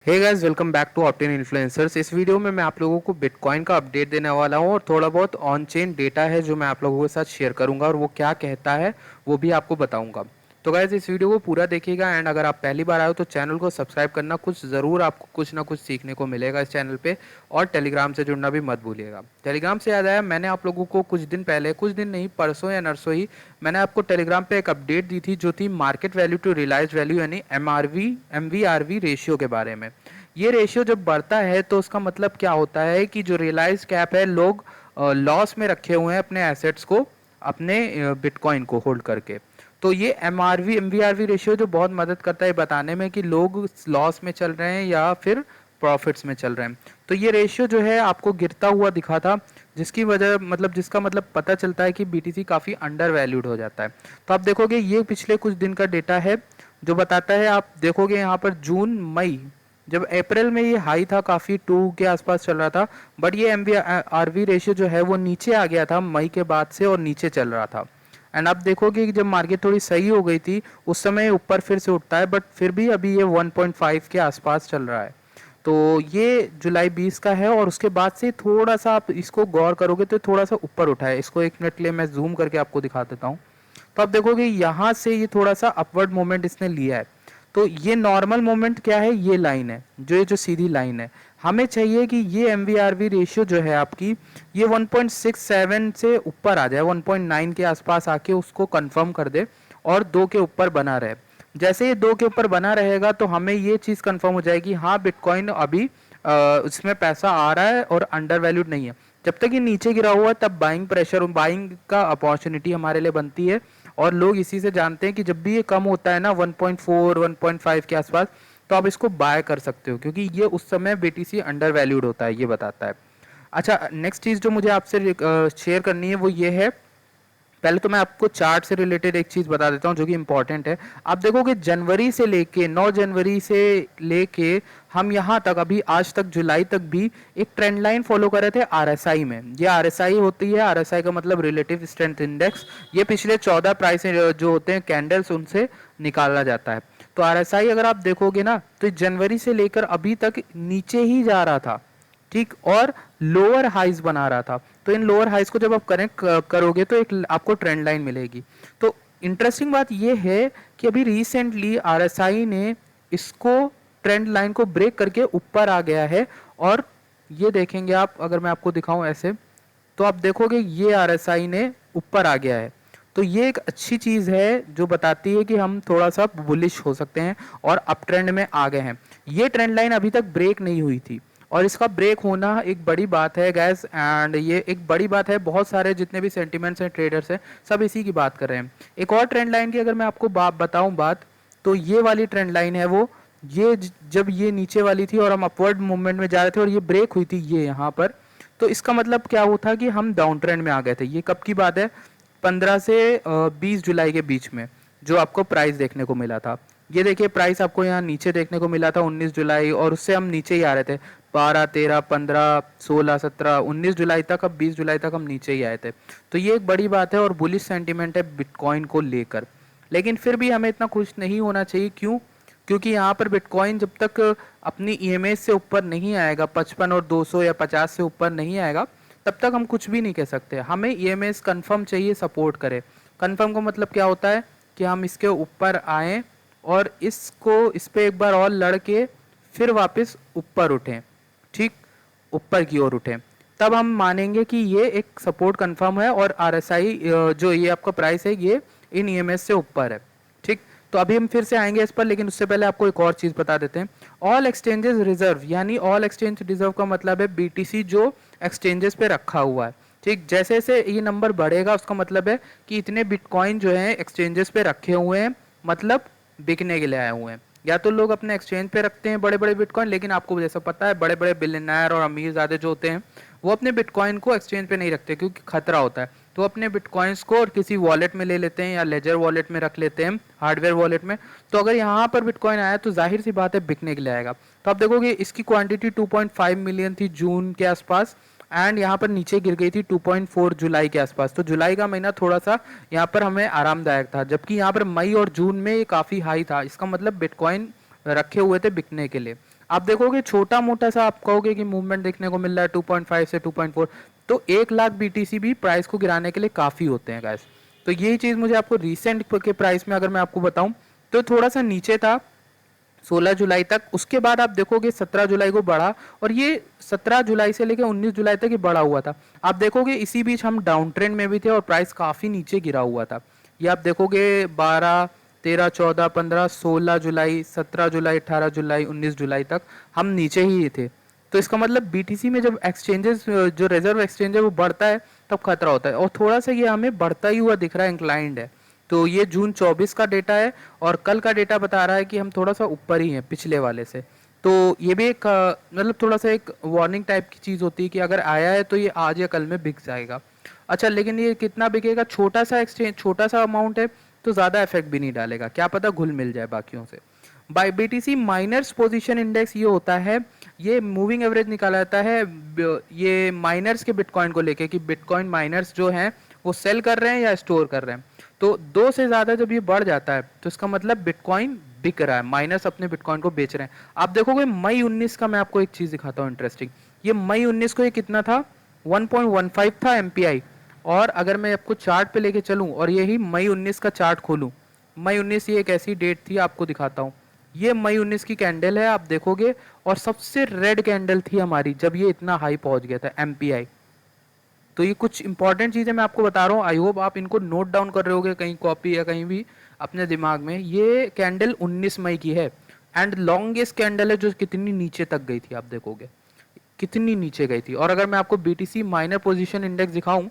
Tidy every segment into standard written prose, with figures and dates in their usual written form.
Hey guys, welcome back to Optane Influencers. इस video में मैं आप लोगों को बिटकॉइन का अपडेट देने वाला हूं और थोड़ा बहुत ऑन चेन डेटा है जो मैं आप लोगों के साथ शेयर करूंगा और वो क्या कहता है वो भी आपको बताऊंगा। तो गाइस, इस वीडियो को पूरा देखिएगा एंड अगर आप पहली बार आए हो तो चैनल को सब्सक्राइब करना, कुछ ज़रूर आपको कुछ ना कुछ सीखने को मिलेगा इस चैनल पे। और टेलीग्राम से जुड़ना भी मत भूलिएगा। टेलीग्राम से याद आया, मैंने आप लोगों को कुछ दिन पहले, कुछ दिन नहीं परसों या नरसों ही, मैंने आपको टेलीग्राम पे एक अपडेट दी थी जो थी market value to realize value यानी MV RV रेशियो के बारे में। ये रेशियो जब बढ़ता है तो उसका मतलब क्या होता है कि जो रियलाइज कैप है, लोग लॉस में रखे हुए हैं अपने एसेट्स को, अपने बिटकॉइन को होल्ड करके। तो ये MV RV रेशियो जो बहुत मदद करता है बताने में कि लोग लॉस में चल रहे हैं या फिर प्रॉफिट्स में चल रहे हैं। तो ये रेशियो जो है आपको गिरता हुआ दिखा था, जिसकी वजह मतलब जिसका मतलब पता चलता है कि BTC काफ़ी अंडर वैल्यूड हो जाता है। तो आप देखोगे ये पिछले कुछ दिन का डेटा है जो बताता है, आप देखोगे यहाँ पर जून मई, जब अप्रैल में ये हाई था काफ़ी 2 के आसपास चल रहा था, बट ये MV RV रेशियो जो है वो नीचे आ गया था मई के बाद से और नीचे चल रहा था। एंड आप देखोगे कि जब मार्केट थोड़ी सही हो गई थी उस समय ऊपर फिर से उठता है, बट फिर भी अभी ये 1.5 के आसपास चल रहा है। तो ये जुलाई 20 का है और उसके बाद से थोड़ा सा आप इसको गौर करोगे तो थोड़ा सा ऊपर उठा है। इसको एक मिनट के लिए मैं जूम करके आपको दिखा देता हूँ। तो आप देखोगे यहाँ से ये थोड़ा सा अपवर्ड मोमेंट इसने लिया है। तो ये नॉर्मल मोमेंट क्या है, ये लाइन है, जो सीधी लाइन है। हमें चाहिए कि ये MV RV रेशियो जो है आपकी, ये 1.67 से ऊपर आ जाए, 1.9 के आसपास आके उसको कंफर्म कर दे और 2 के ऊपर बना रहे। जैसे ये 2 के ऊपर बना रहेगा तो हमें ये चीज़ कंफर्म हो जाएगी, हाँ बिटकॉइन अभी उसमें पैसा आ रहा है और अंडर वैल्यूड नहीं है। जब तक ये नीचे गिरा हुआ है तब बाइंग प्रेशर, बाइंग का अपॉर्चुनिटी हमारे लिए बनती है। और लोग इसी से जानते हैं कि जब भी ये कम होता है ना 1.4 1.5 के आसपास, तो आप इसको बाय कर सकते हो क्योंकि ये उस समय BTC अंडर वैल्यूड होता है, ये बताता है। अच्छा, नेक्स्ट चीज़ जो मुझे आपसे शेयर करनी है वो ये है। पहले तो मैं आपको चार्ट से रिलेटेड एक चीज़ बता देता हूँ जो कि इंपॉर्टेंट है। आप देखोगे जनवरी से लेके 9 जनवरी से लेके हम यहाँ तक अभी आज तक जुलाई तक भी एक ट्रेंड लाइन फॉलो कर रहे थे RSI में। ये RSI होती है, RSI का मतलब रिलेटिव स्ट्रेंथ इंडेक्स। ये पिछले 14 प्राइस जो होते हैं कैंडल्स, उनसे निकाला जाता है। तो RSI अगर आप देखोगे ना तो जनवरी से लेकर अभी तक नीचे ही जा रहा था, ठीक, और लोअर हाइज बना रहा था। तो इन लोअर हाइज को जब आप कनेक्ट करोगे तो एक आपको ट्रेंड लाइन मिलेगी। तो इंटरेस्टिंग बात यह है कि अभी रिसेंटली RSI ने इसको ट्रेंड लाइन को ब्रेक करके ऊपर आ गया है। और ये देखेंगे आप, अगर मैं आपको दिखाऊं ऐसे, तो आप देखोगे ये RSI ने ऊपर आ गया है। तो ये एक अच्छी चीज़ है जो बताती है कि हम थोड़ा सा बुलिश हो सकते हैं और अप ट्रेंड में आ गए हैं। ये ट्रेंड लाइन अभी तक ब्रेक नहीं हुई थी और इसका ब्रेक होना एक बड़ी बात है गैस। एंड ये एक बड़ी बात है, बहुत सारे जितने भी सेंटिमेंट्स हैं, ट्रेडर्स हैं, सब इसी की बात कर रहे हैं। एक और ट्रेंड लाइन की अगर मैं आपको बताऊं बात, तो ये वाली ट्रेंड लाइन है वो, ये जब ये नीचे वाली थी और हम अपवर्ड मूवमेंट में जा रहे थे और ये ब्रेक हुई थी ये यहाँ पर, तो इसका मतलब क्या हुआ था कि हम डाउन ट्रेंड में आ गए थे। ये कब की बात है, 15 से 20 जुलाई के बीच में जो आपको प्राइस देखने को मिला था। ये देखिए प्राइस आपको यहाँ नीचे देखने को मिला था 19 जुलाई, और उससे हम नीचे ही आ रहे थे 12 13 15 16 17 19 जुलाई तक। अब 20 जुलाई तक हम नीचे ही आए थे। तो ये एक बड़ी बात है और बुलिश सेंटीमेंट है बिटकॉइन को लेकर। लेकिन फिर भी हमें इतना खुश नहीं होना चाहिए। क्यों? क्योंकि यहाँ पर बिटकॉइन जब तक अपनी EMA से ऊपर नहीं आएगा, 55 और 200 या 50 से ऊपर नहीं आएगा, तब तक हम कुछ भी नहीं कह सकते। हमें EMA कंफर्म चाहिए, सपोर्ट करे। कंफर्म का मतलब क्या होता है कि हम इसके ऊपर आएँ और इसको इस पे एक बार और लड़के फिर वापस ऊपर उठें, ठीक, ऊपर की ओर उठें, तब हम मानेंगे कि ये एक सपोर्ट कंफर्म है और RSI जो ये आपका प्राइस है ये इन EMS से ऊपर है, ठीक। तो अभी हम फिर से आएंगे इस पर, लेकिन उससे पहले आपको एक और चीज़ बता देते हैं। ऑल एक्सचेंजेस रिजर्व, यानी ऑल एक्सचेंज रिजर्व का मतलब है BTC जो एक्सचेंजेस पे रखा हुआ है, ठीक। जैसे जैसे ये नंबर बढ़ेगा उसका मतलब है कि इतने बिटकॉइन जो है एक्सचेंजेस पे रखे हुए हैं, मतलब बिकने के लिए आए हुए हैं। या तो लोग अपने एक्सचेंज पे रखते हैं बड़े बड़े बिटकॉइन, लेकिन आपको जैसा पता है बड़े बड़े बिलियनर और अमीर ज़्यादा जो होते हैं वो अपने बिटकॉइन को एक्सचेंज पे नहीं रखते क्योंकि खतरा होता है। तो अपने बिटकॉइंस को और किसी वॉलेट में ले लेते हैं या लेजर वॉलेट में रख लेते हैं, हार्डवेयर वॉलेट में। तो अगर यहाँ पर बिटकॉइन आया तो जाहिर सी बात है बिकने के लिए आएगा। तो आप देखोगे इसकी क्वांटिटी 2.5 मिलियन थी जून के आसपास, एंड यहाँ पर नीचे गिर गई थी 2.4 जुलाई के आसपास। तो जुलाई का महीना थोड़ा सा यहाँ पर हमें आरामदायक था, जबकि यहाँ पर मई और जून में ये काफ़ी हाई था। इसका मतलब बिटकॉइन रखे हुए थे बिकने के लिए। आप देखोगे छोटा मोटा सा आप कहोगे कि मूवमेंट देखने को मिल रहा है 2.5 से 2.4, तो 1 लाख बीटीसी भी प्राइस को गिराने के लिए काफ़ी होते हैं गाइस। तो यही चीज़ मुझे आपको रिसेंट के प्राइस में अगर मैं आपको बताऊं तो थोड़ा सा नीचे था 16 जुलाई तक, उसके बाद आप देखोगे 17 जुलाई को बढ़ा, और ये 17 जुलाई से लेकर 19 जुलाई तक ये बढ़ा हुआ था। आप देखोगे इसी बीच हम डाउन ट्रेंड में भी थे और प्राइस काफ़ी नीचे गिरा हुआ था। ये आप देखोगे 12, 13, 14, 15, 16 जुलाई, 17 जुलाई, 18 जुलाई, 19 जुलाई तक हम नीचे ही थे। तो इसका मतलब बीटीसी में जब एक्सचेंजेस जो रिजर्व एक्सचेंज है वो बढ़ता है तब खतरा होता है, और थोड़ा सा ये हमें बढ़ता ही हुआ दिख रहा है, इंक्लाइंड है। तो ये जून 24 का डेटा है और कल का डेटा बता रहा है कि हम थोड़ा सा ऊपर ही हैं पिछले वाले से। तो ये भी एक मतलब थोड़ा सा एक वार्निंग टाइप की चीज़ होती है कि अगर आया है तो ये आज या कल में बिक जाएगा। अच्छा, लेकिन ये कितना बिकेगा, छोटा सा एक्सचेंज, छोटा सा अमाउंट है तो ज़्यादा इफेक्ट भी नहीं डालेगा, क्या पता घुल मिल जाए बाकियों से। By BTC miners position index ये होता है, ये मूविंग एवरेज निकाला जाता है ये माइनर्स के बिटकॉइन को लेके कि बिटकॉइन माइनर्स जो हैं वो सेल कर रहे हैं या स्टोर कर रहे हैं। तो 2 से ज़्यादा जब ये बढ़ जाता है तो इसका मतलब बिटकॉइन बिक रहा है, माइनर्स अपने बिटकॉइन को बेच रहे हैं। आप देखोगे मई 19 का, मैं आपको एक चीज़ दिखाता हूँ इंटरेस्टिंग। ये मई 19 को ये कितना था, 1.15 था एमपीआई। और अगर मैं आपको चार्ट पे लेके चलूँ और यही मई 19 का चार्ट खोलूँ, मई 19 ये एक ऐसी डेट थी, आपको दिखाता हूँ। ये मई 19 की कैंडल है, आप देखोगे, और सबसे रेड कैंडल थी हमारी जब ये इतना हाई पहुंच गया था एमपीआई। तो ये कुछ इंपॉर्टेंट चीज़ें मैं आपको बता रहा हूँ, आई होप आप इनको नोट डाउन कर रहे होगे कहीं कॉपी या कहीं भी अपने दिमाग में। ये कैंडल 19 मई की है एंड लॉन्गेस्ट कैंडल है जो कितनी नीचे तक गई थी, आप देखोगे कितनी नीचे गई थी। और अगर मैं आपको बीटीसी माइनर पोजीशन इंडेक्स दिखाऊं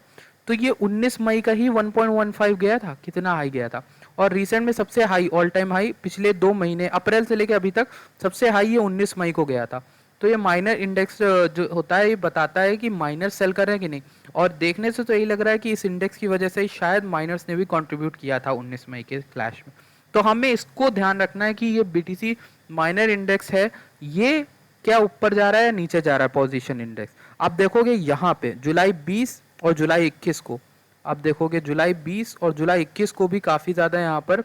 तो ये 19 मई का ही 1.15 गया था, कितना हाई गया था। और रिसेंट में सबसे हाई, ऑल टाइम हाई पिछले 2 महीने अप्रैल से लेकर अभी तक सबसे हाई ये 19 मई को गया था। तो ये माइनर इंडेक्स जो होता है ये बताता है कि माइनर सेल कर रहे हैं कि नहीं, और देखने से तो यही लग रहा है कि इस इंडेक्स की वजह से शायद माइनर्स ने भी कंट्रीब्यूट किया था 19 मई के क्लैश में। तो हमें इसको ध्यान रखना है कि ये बीटीसी माइनर इंडेक्स है, ये क्या ऊपर जा रहा है या नीचे जा रहा है पोजीशन इंडेक्स। आप देखोगे यहाँ पे जुलाई 20 और जुलाई 21 को, आप देखोगे जुलाई 20 और जुलाई 21 को भी काफ़ी ज़्यादा यहाँ पर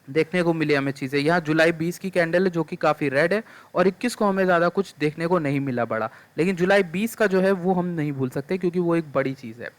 देखने को मिली हमें चीज़ें। यहाँ जुलाई 20 की कैंडल है जो कि काफ़ी रेड है, और 21 को हमें ज़्यादा कुछ देखने को नहीं मिला बड़ा, लेकिन जुलाई 20 का जो है वो हम नहीं भूल सकते क्योंकि वो एक बड़ी चीज़ है।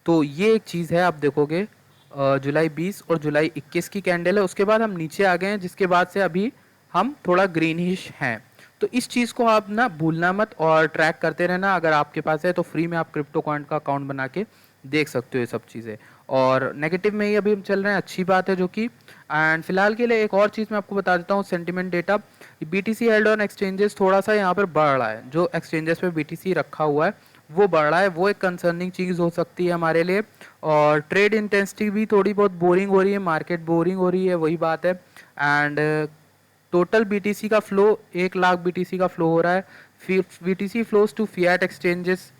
तो ये एक चीज़ है, आप देखोगे जुलाई 20 और जुलाई 21 की कैंडल है। उसके बाद हम नीचे आ गए हैं, जिसके बाद से अभी हम थोड़ा ग्रीनिश हैं। तो इस चीज़ को आप ना भूलना मत और ट्रैक करते रहना। अगर आपके पास है तो फ्री में आप क्रिप्टो कॉइन का अकाउंट बना के देख सकते हो ये सब चीज़ें। और नेगेटिव में ही अभी हम चल रहे हैं, अच्छी बात है जो कि। एंड फिलहाल के लिए एक और चीज़ मैं आपको बता देता हूँ, sentiment data. BTC held on exchanges थोड़ा सा यहाँ पर बढ़ रहा है, जो एक्सचेंजेस पे बीटीसी रखा हुआ है वो बढ़ रहा है, वो एक कंसर्निंग चीज़ हो सकती है हमारे लिए। और ट्रेड इंटेंसिटी भी थोड़ी बहुत बोरिंग हो रही है, मार्केट बोरिंग हो रही है, वही बात है। एंड टोटल बीटीसी का फ्लो 1 लाख बीटीसी का फ्लो हो रहा है। BTC flows to fiat exchanges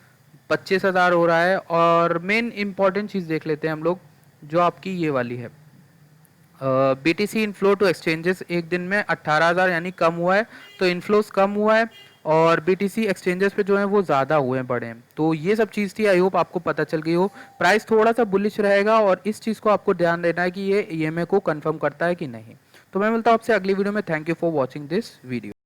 25,000 हो रहा है। और मेन इंपॉर्टेंट चीज़ देख लेते हैं हम लोग, जो आपकी ये वाली है बीटीसी इनफ्लो टू एक्सचेंजेस एक दिन में 18,000 यानी कम हुआ है, तो इनफ्लोस कम हुआ है, और बीटीसी एक्सचेंजेस पे जो है वो ज़्यादा हुए हैं, बड़े हैं। तो ये सब चीज़ थी, आई होप आपको पता चल गई हो। प्राइस थोड़ा सा बुलिश रहेगा और इस चीज़ को आपको ध्यान देना है कि ये ईएमए को कंफर्म करता है कि नहीं। तो मैं मिलता हूँ आपसे अगली वीडियो में। Thank you for watching this video.